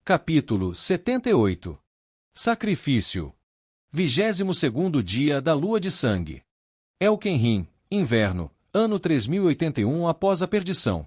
Capítulo 78. Sacrifício. 22º dia da lua de sangue. Elkenrim, inverno, ano 3081 após a perdição.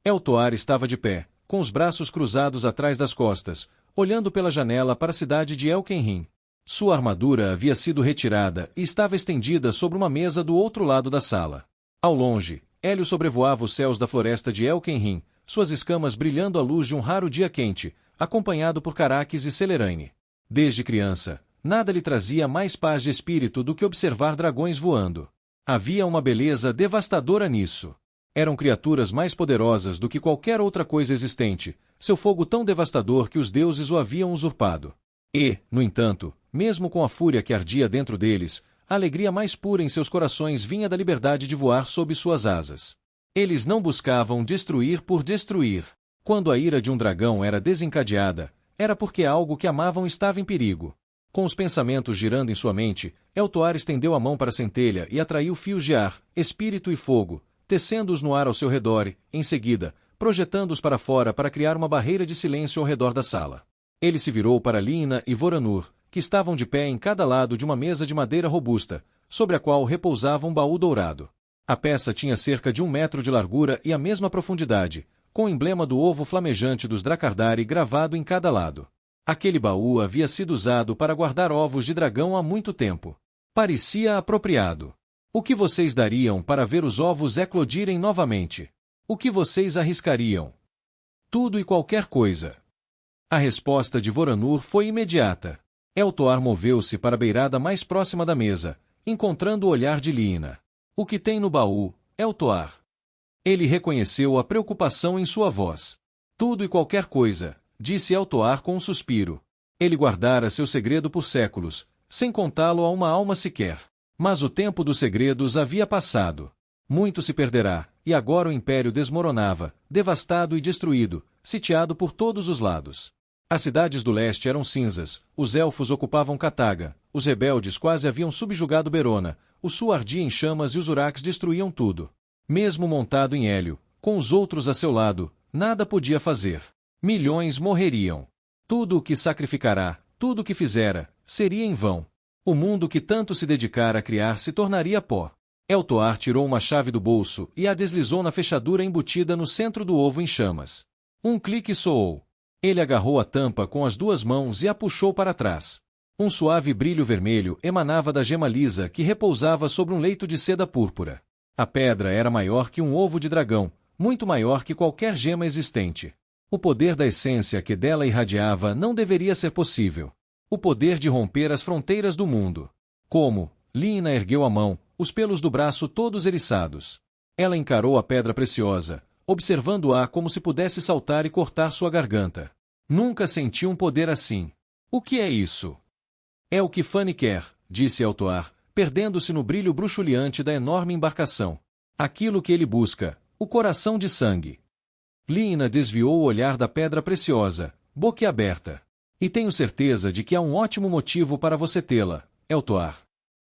Eltoar estava de pé, com os braços cruzados atrás das costas, olhando pela janela para a cidade de Elkenrim. Sua armadura havia sido retirada e estava estendida sobre uma mesa do outro lado da sala. Ao longe, Hélio sobrevoava os céus da floresta de Elkenrim, suas escamas brilhando à luz de um raro dia quente, acompanhado por Caraques e Celeraine. Desde criança, nada lhe trazia mais paz de espírito do que observar dragões voando. Havia uma beleza devastadora nisso. Eram criaturas mais poderosas do que qualquer outra coisa existente, seu fogo tão devastador que os deuses o haviam usurpado. E, no entanto, mesmo com a fúria que ardia dentro deles, a alegria mais pura em seus corações vinha da liberdade de voar sob suas asas. Eles não buscavam destruir por destruir. Quando a ira de um dragão era desencadeada, era porque algo que amavam estava em perigo. Com os pensamentos girando em sua mente, Eltoar estendeu a mão para a centelha e atraiu fios de ar, espírito e fogo, tecendo-os no ar ao seu redor e, em seguida, projetando-os para fora para criar uma barreira de silêncio ao redor da sala. Ele se virou para Líina e Voranur, que estavam de pé em cada lado de uma mesa de madeira robusta, sobre a qual repousava um baú dourado. A peça tinha cerca de 1 metro de largura e a mesma profundidade, com o emblema do ovo flamejante dos Dracardari gravado em cada lado. Aquele baú havia sido usado para guardar ovos de dragão há muito tempo. Parecia apropriado. O que vocês dariam para ver os ovos eclodirem novamente? O que vocês arriscariam? Tudo e qualquer coisa. A resposta de Voranur foi imediata. Eltoar moveu-se para a beirada mais próxima da mesa, encontrando o olhar de Líina. O que tem no baú, Eltoar? Ele reconheceu a preocupação em sua voz. Tudo e qualquer coisa, disse Eltoar com um suspiro. Ele guardara seu segredo por séculos, sem contá-lo a uma alma sequer. Mas o tempo dos segredos havia passado. Muito se perderá, e agora o império desmoronava, devastado e destruído, sitiado por todos os lados. As cidades do leste eram cinzas, os elfos ocupavam Cataga, os rebeldes quase haviam subjugado Berona, o sul ardia em chamas e os Uraques destruíam tudo. Mesmo montado em Hélio, com os outros a seu lado, nada podia fazer. Milhões morreriam. Tudo o que sacrificará, tudo o que fizera, seria em vão. O mundo que tanto se dedicara a criar se tornaria pó. Eltoar tirou uma chave do bolso e a deslizou na fechadura embutida no centro do ovo em chamas. Um clique soou. Ele agarrou a tampa com as 2 mãos e a puxou para trás. Um suave brilho vermelho emanava da gema lisa que repousava sobre um leito de seda púrpura. A pedra era maior que um ovo de dragão, muito maior que qualquer gema existente. O poder da essência que dela irradiava não deveria ser possível. O poder de romper as fronteiras do mundo. Como? Líina ergueu a mão, os pelos do braço todos eriçados. Ela encarou a pedra preciosa, observando-a como se pudesse saltar e cortar sua garganta. Nunca senti um poder assim. O que é isso? É o que Fanny quer, disse Eltoar, perdendo-se no brilho bruxuleante da enorme embarcação. Aquilo que ele busca, o coração de sangue. Líina desviou o olhar da pedra preciosa, boquiaberta. E tenho certeza de que há um ótimo motivo para você tê-la, Eltoar.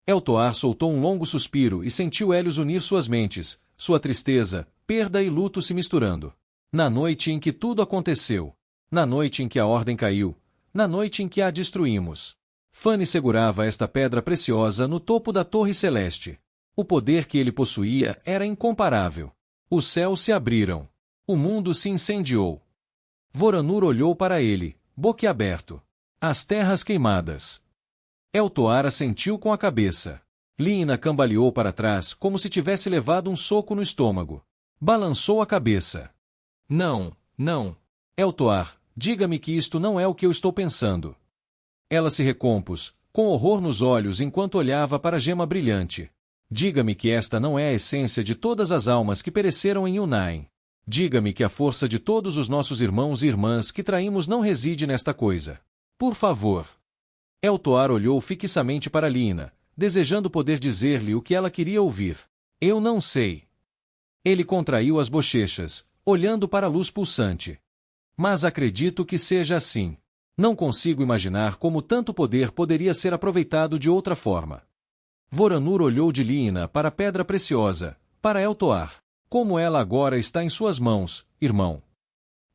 Eltoar soltou um longo suspiro e sentiu Hélios unir suas mentes, sua tristeza, perda e luto se misturando. Na noite em que tudo aconteceu. Na noite em que a ordem caiu. Na noite em que a destruímos. Fanny segurava esta pedra preciosa no topo da torre celeste. O poder que ele possuía era incomparável. Os céus se abriram. O mundo se incendiou. Voranur olhou para ele, boquiaberto. As terras queimadas. Eltoar assentiu com a cabeça. Líina cambaleou para trás como se tivesse levado um soco no estômago. Balançou a cabeça. Não, não. Eltoar, diga-me que isto não é o que eu estou pensando. Ela se recompôs, com horror nos olhos enquanto olhava para a gema brilhante. Diga-me que esta não é a essência de todas as almas que pereceram em Unain. Diga-me que a força de todos os nossos irmãos e irmãs que traímos não reside nesta coisa. Por favor. Eltoar olhou fixamente para Líina, desejando poder dizer-lhe o que ela queria ouvir. Eu não sei. Ele contraiu as bochechas, olhando para a luz pulsante. Mas acredito que seja assim. Não consigo imaginar como tanto poder poderia ser aproveitado de outra forma. Voranur olhou de Líina para a pedra preciosa, para Eltoar. Como ela agora está em suas mãos, irmão.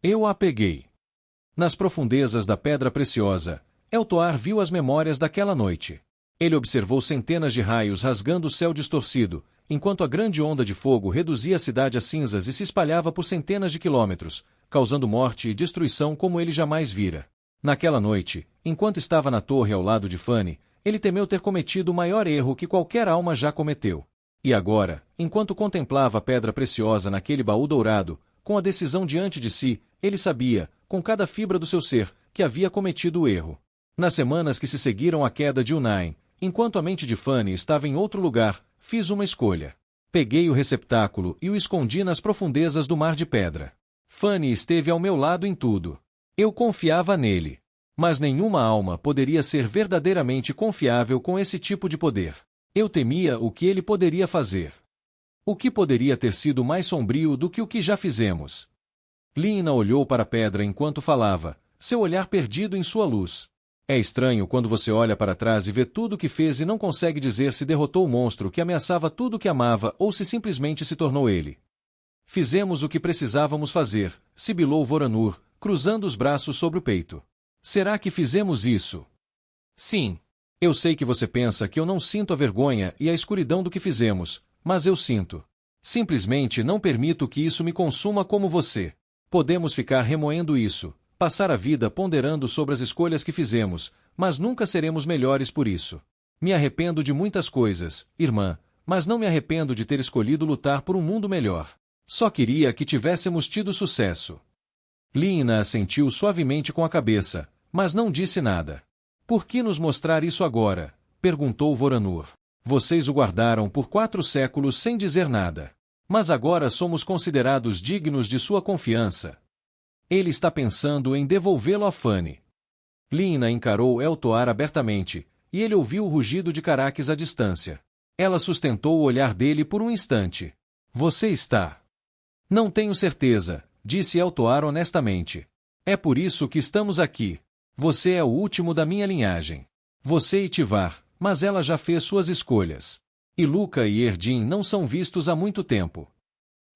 Eu a peguei. Nas profundezas da pedra preciosa, Eltoar viu as memórias daquela noite. Ele observou centenas de raios rasgando o céu distorcido, enquanto a grande onda de fogo reduzia a cidade a cinzas e se espalhava por centenas de quilômetros, causando morte e destruição como ele jamais vira. Naquela noite, enquanto estava na torre ao lado de Fanny, ele temeu ter cometido o maior erro que qualquer alma já cometeu. E agora, enquanto contemplava a pedra preciosa naquele baú dourado, com a decisão diante de si, ele sabia, com cada fibra do seu ser, que havia cometido o erro. Nas semanas que se seguiram à queda de Unai, enquanto a mente de Fanny estava em outro lugar, fiz uma escolha. Peguei o receptáculo e o escondi nas profundezas do mar de pedra. Fanny esteve ao meu lado em tudo. Eu confiava nele. Mas nenhuma alma poderia ser verdadeiramente confiável com esse tipo de poder. Eu temia o que ele poderia fazer. O que poderia ter sido mais sombrio do que o que já fizemos? Lina olhou para a pedra enquanto falava, seu olhar perdido em sua luz. É estranho quando você olha para trás e vê tudo o que fez e não consegue dizer se derrotou o monstro que ameaçava tudo o que amava ou se simplesmente se tornou ele. Fizemos o que precisávamos fazer, sibilou Voranur, cruzando os braços sobre o peito. Será que fizemos isso? Sim. Eu sei que você pensa que eu não sinto a vergonha e a escuridão do que fizemos, mas eu sinto. Simplesmente não permito que isso me consuma como você. Podemos ficar remoendo isso, passar a vida ponderando sobre as escolhas que fizemos, mas nunca seremos melhores por isso. Me arrependo de muitas coisas, irmã, mas não me arrependo de ter escolhido lutar por um mundo melhor. Só queria que tivéssemos tido sucesso. Lina assentiu suavemente com a cabeça, mas não disse nada. Por que nos mostrar isso agora? Perguntou Voranur. Vocês o guardaram por 4 séculos sem dizer nada. Mas agora somos considerados dignos de sua confiança. Ele está pensando em devolvê-lo a Fanny. Lina encarou Eltoar abertamente, e ele ouviu o rugido de Caraques à distância. Ela sustentou o olhar dele por um instante. Você está... Não tenho certeza, disse Eltoar honestamente. É por isso que estamos aqui. Você é o último da minha linhagem. Você e Tivar, mas ela já fez suas escolhas. E Luca e Erdin não são vistos há muito tempo.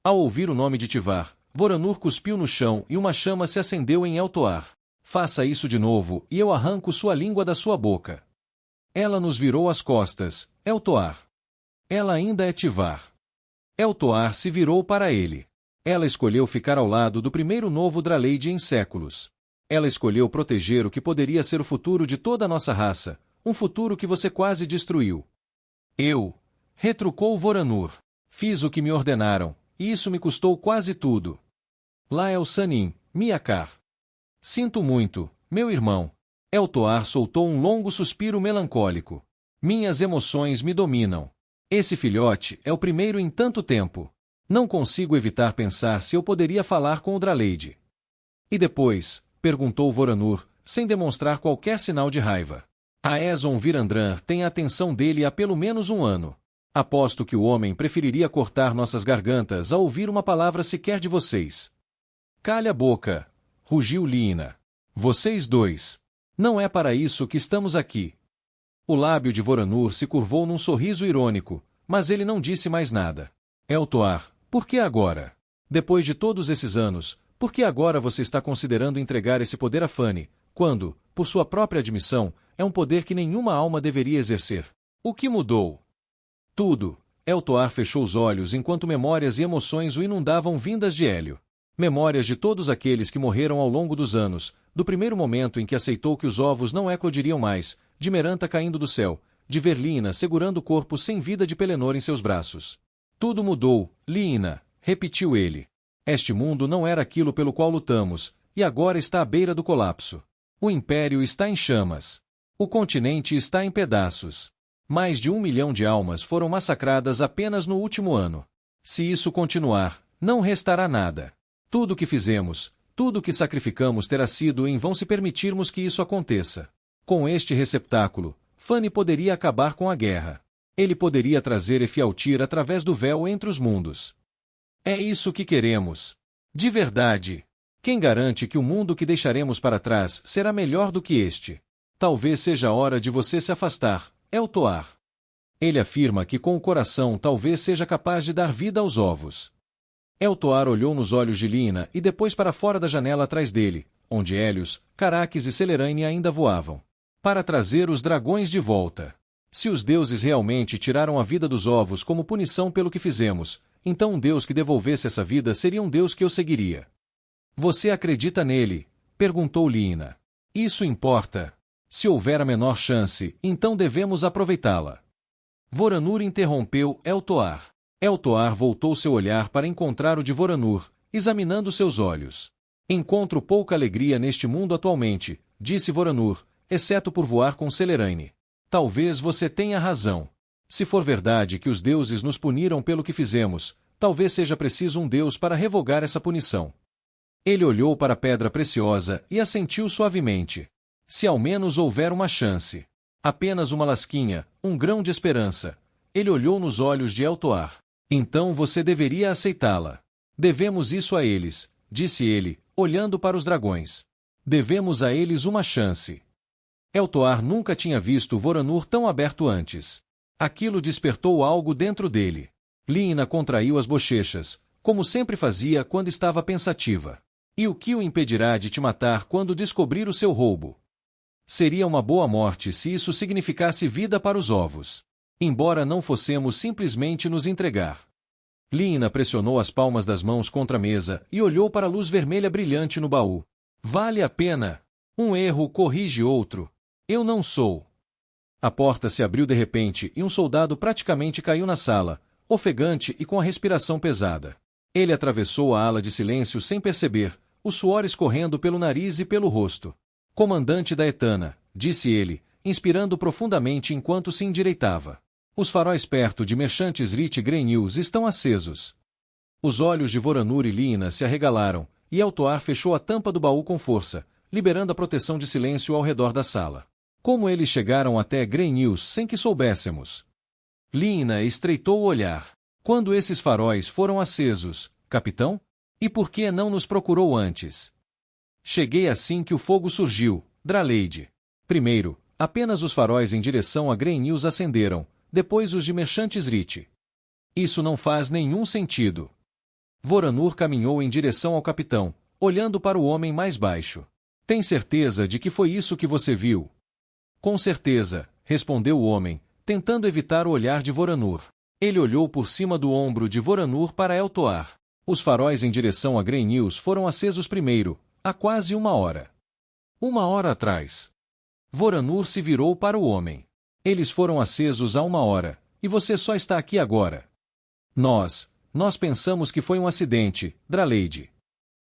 Ao ouvir o nome de Tivar, Voranur cuspiu no chão e uma chama se acendeu em Eltoar. Faça isso de novo e eu arranco sua língua da sua boca. Ela nos virou as costas, Eltoar. Ela ainda é Tivar. Eltoar se virou para ele. Ela escolheu ficar ao lado do primeiro novo Draleide em séculos. Ela escolheu proteger o que poderia ser o futuro de toda a nossa raça, um futuro que você quase destruiu. Eu, retrucou Voranur, fiz o que me ordenaram, e isso me custou quase tudo. Lael Sanin, Miakar. Sinto muito, meu irmão. Eltoar soltou um longo suspiro melancólico. Minhas emoções me dominam. Esse filhote é o primeiro em tanto tempo. Não consigo evitar pensar se eu poderia falar com o Draleide. E depois, perguntou Voranur, sem demonstrar qualquer sinal de raiva. A Ezon Virandran tem a atenção dele há pelo menos um ano. Aposto que o homem preferiria cortar nossas gargantas ao ouvir uma palavra sequer de vocês. Calha a boca, rugiu Lina. Vocês dois. Não é para isso que estamos aqui. O lábio de Voranur se curvou num sorriso irônico, mas ele não disse mais nada. Eltoar, por que agora? Depois de todos esses anos, por que agora você está considerando entregar esse poder a Fanny, quando, por sua própria admissão, é um poder que nenhuma alma deveria exercer? O que mudou? Tudo. Eltoar fechou os olhos enquanto memórias e emoções o inundavam vindas de Hélio. Memórias de todos aqueles que morreram ao longo dos anos, do primeiro momento em que aceitou que os ovos não eclodiriam mais, de Meranta caindo do céu, de ver Lina segurando o corpo sem vida de Pelennor em seus braços. Tudo mudou, Lina, repetiu ele. Este mundo não era aquilo pelo qual lutamos, e agora está à beira do colapso. O Império está em chamas. O continente está em pedaços. Mais de 1 milhão de almas foram massacradas apenas no último ano. Se isso continuar, não restará nada. Tudo o que fizemos, tudo o que sacrificamos terá sido em vão se permitirmos que isso aconteça. Com este receptáculo, Fanny poderia acabar com a guerra. Ele poderia trazer Efialtir através do véu entre os mundos. É isso que queremos. De verdade. Quem garante que o mundo que deixaremos para trás será melhor do que este? Talvez seja a hora de você se afastar, Eltoar. Ele afirma que com o coração talvez seja capaz de dar vida aos ovos. Eltoar olhou nos olhos de Lina e depois para fora da janela atrás dele, onde Hélios, Caraques e Celeraine ainda voavam. Para trazer os dragões de volta. Se os deuses realmente tiraram a vida dos ovos como punição pelo que fizemos, então um deus que devolvesse essa vida seria um deus que eu seguiria. Você acredita nele? Perguntou Líina. Isso importa. Se houver a menor chance, então devemos aproveitá-la. Voranur interrompeu Eltoar. Eltoar voltou seu olhar para encontrar o de Voranur, examinando seus olhos. Encontro pouca alegria neste mundo atualmente, disse Voranur, exceto por voar com Celeraine. Talvez você tenha razão. Se for verdade que os deuses nos puniram pelo que fizemos, talvez seja preciso um deus para revogar essa punição. Ele olhou para a pedra preciosa e assentiu suavemente. Se ao menos houver uma chance. Apenas uma lasquinha, um grão de esperança. Ele olhou nos olhos de Eltoar. Então você deveria aceitá-la. Devemos isso a eles, disse ele, olhando para os dragões. Devemos a eles uma chance. Eltoar nunca tinha visto Voranur tão aberto antes. Aquilo despertou algo dentro dele. Líina contraiu as bochechas, como sempre fazia quando estava pensativa. E o que o impedirá de te matar quando descobrir o seu roubo? Seria uma boa morte se isso significasse vida para os ovos. Embora não fossemos simplesmente nos entregar. Líina pressionou as palmas das mãos contra a mesa e olhou para a luz vermelha brilhante no baú. Vale a pena. Um erro corrige outro. Eu não sou. A porta se abriu de repente e um soldado praticamente caiu na sala, ofegante e com a respiração pesada. Ele atravessou a ala de silêncio sem perceber, o suor escorrendo pelo nariz e pelo rosto. Comandante da Etana, disse ele, inspirando profundamente enquanto se endireitava. Os faróis perto de Merchantes Rit Grey News estão acesos. Os olhos de Voranur e Líina se arregalaram, e Eltoar fechou a tampa do baú com força, liberando a proteção de silêncio ao redor da sala. Como eles chegaram até Grey News sem que soubéssemos? Líina estreitou o olhar. Quando esses faróis foram acesos, capitão? E por que não nos procurou antes? Cheguei assim que o fogo surgiu, Draleide. Primeiro, apenas os faróis em direção a Grey News acenderam, depois os de Merchantes Rit. Isso não faz nenhum sentido. Voranur caminhou em direção ao capitão, olhando para o homem mais baixo. Tem certeza de que foi isso que você viu? Com certeza, respondeu o homem, tentando evitar o olhar de Voranur. Ele olhou por cima do ombro de Voranur para Eltoar. Os faróis em direção a Grey News foram acesos primeiro, há quase 1 hora. 1 hora atrás. Voranur se virou para o homem. Eles foram acesos há 1 hora, e você só está aqui agora. Nós pensamos que foi um acidente, Draleide.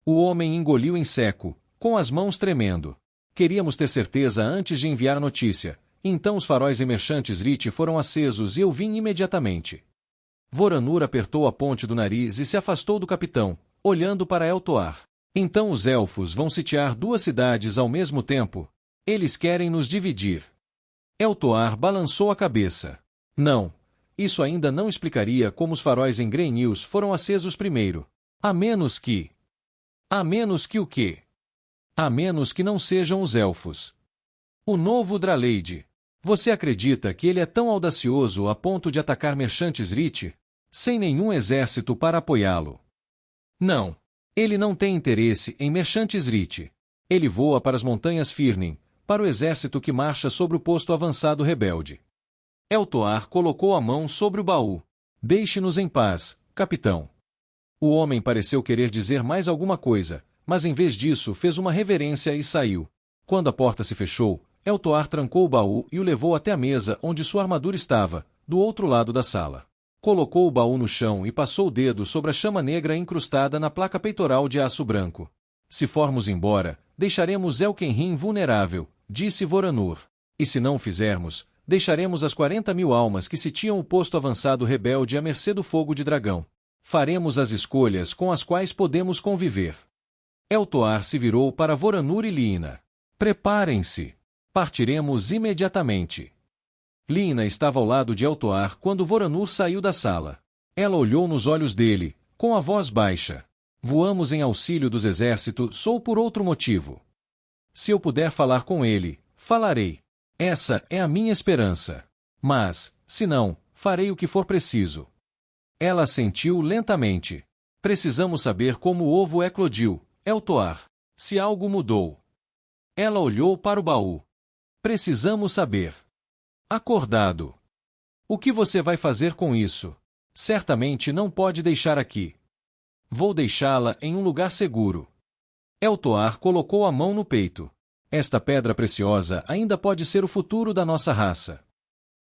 O homem engoliu em seco, com as mãos tremendo. Queríamos ter certeza antes de enviar a notícia, então os faróis em Merchantes Rit foram acesos e eu vim imediatamente. Voranur apertou a ponte do nariz e se afastou do capitão, olhando para Eltoar. Então os elfos vão sitiar 2 cidades ao mesmo tempo? Eles querem nos dividir. Eltoar balançou a cabeça. Não. Isso ainda não explicaria como os faróis em Grey News foram acesos primeiro. A menos que... A menos que o quê? A menos que não sejam os elfos. O novo Draleide. Você acredita que ele é tão audacioso a ponto de atacar Merchantes Rit? Sem nenhum exército para apoiá-lo. Não. Ele não tem interesse em Merchantes Rit. Ele voa para as montanhas Firnin, para o exército que marcha sobre o posto avançado rebelde. Eltoar colocou a mão sobre o baú. Deixe-nos em paz, capitão. O homem pareceu querer dizer mais alguma coisa, mas em vez disso fez uma reverência e saiu. Quando a porta se fechou, Eltoar trancou o baú e o levou até a mesa onde sua armadura estava, do outro lado da sala. Colocou o baú no chão e passou o dedo sobre a chama negra incrustada na placa peitoral de aço branco. Se formos embora, deixaremos Elkenrim vulnerável, disse Voranur. E se não o fizermos, deixaremos as 40.000 almas que sitiam o posto avançado rebelde à mercê do fogo de dragão. Faremos as escolhas com as quais podemos conviver. Eltoar se virou para Voranur e Líina. Preparem-se. Partiremos imediatamente. Líina estava ao lado de Eltoar quando Voranur saiu da sala. Ela olhou nos olhos dele, com a voz baixa. Voamos em auxílio dos exércitos só por outro motivo. Se eu puder falar com ele, falarei. Essa é a minha esperança. Mas, se não, farei o que for preciso. Ela assentiu lentamente. Precisamos saber como o ovo eclodiu, Eltoar. Se algo mudou. Ela olhou para o baú. Precisamos saber. Acordado. O que você vai fazer com isso? Certamente não pode deixar aqui. Vou deixá-la em um lugar seguro. Eltoar colocou a mão no peito. Esta pedra preciosa ainda pode ser o futuro da nossa raça.